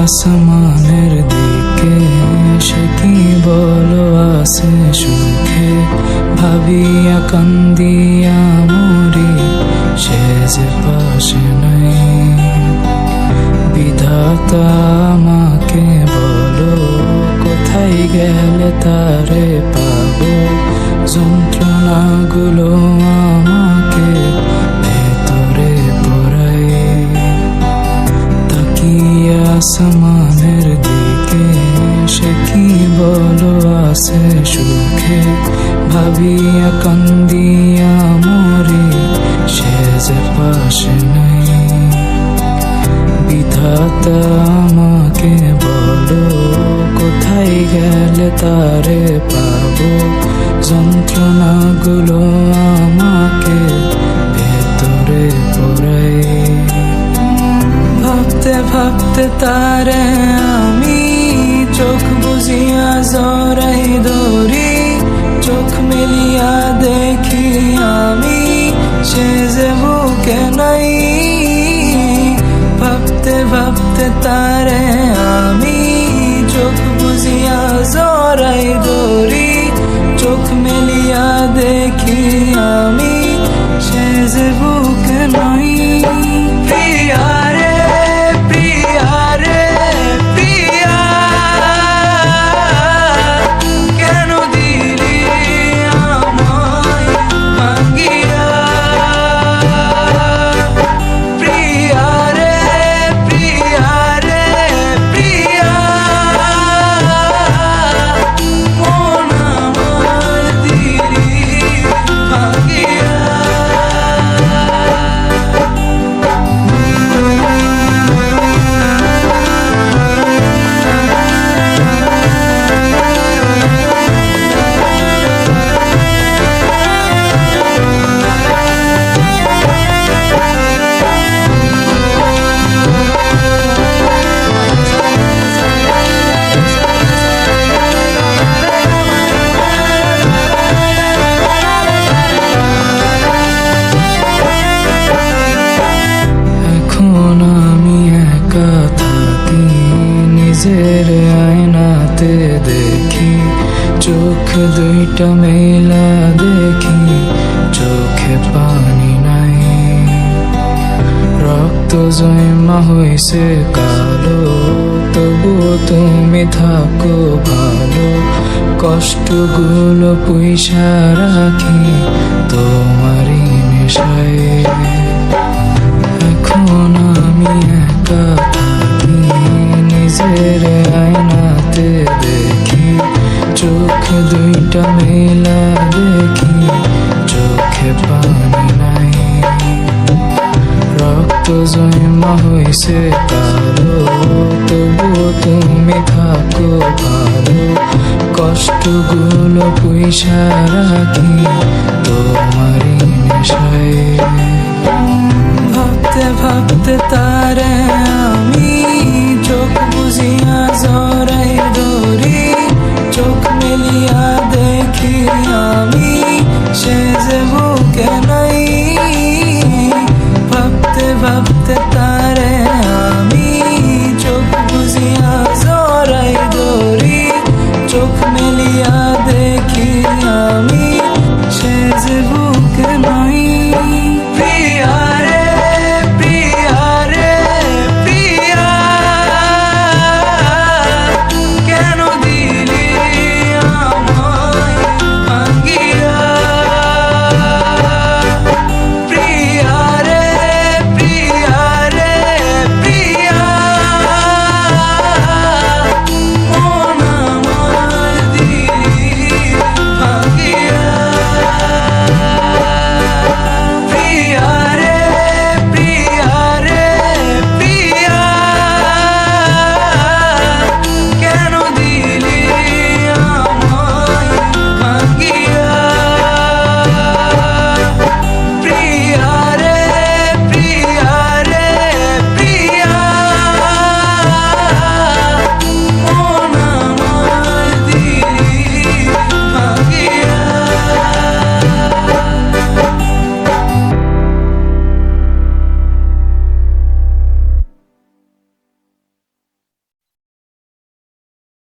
আসমানের দিকে সে কি বলো আছে সুখে, ভাবিয়া কান্দিয়া মরি সে যে পাশে নাই। বিধাতা আমাকে বলো কোথায় গেলে তারে পাবো, যন্ত্রণাগুলো আমাকে ভেতরে পোড়ায়। তাকিয়ে আসমানের দিকে সে কি বলো আছে সুখে, ভাবিয়া কান্দিয়া মরি সে যে পাশে নাই। বিধাতা আমাকে বলো কোথায় গেলে তারে পাবো, যন্ত্রণাগুলো আমাকে ভেতরে পোড়ায়। ভাবতে ভাবতে তারে আমি চোখ বুজিয়া জড়াই ধরি, চোখ মেলিয়া দেখি আমি সে যে বুকে নাই। ভাবতে ভাবতে তারে আমি চোখ বুজিয়া জড়াই ধরি, চোখ মেলিয়া দেখি আমি সে যে বুকে নাই। প্রিয়া রে প্রিয়া রে প্রিয়া, কেন দিলি আমায় ভাঙিয়া। প্রিয়া রে প্রিয়া রে প্রিয়া, মন আমার দিলি ভাঙিয়া। এখন আমি একা থাকি, নিজের আয়নাতে দেখি, চোখ দুইটা মেলা দেখি, চোখে পানি নাই। রক্ত জমা হইছে কালো, তবুও তুমি থাকো ভালো, কষ্টগুলো পয়সা রাখি তোমারই নেশায়। এখন আমি একা থাকি, নিজের আয়নাতে দেখি, চোখ দুইটা মেলা দেখি, চোখে পানি নাই। রক্ত জমা হইছে কালো, তবুও তুমি থাকো ভালো, কষ্টগুলো পয়সা রাখি তোমারই নেশায়। ভাবতে ভাবতে তারে আমি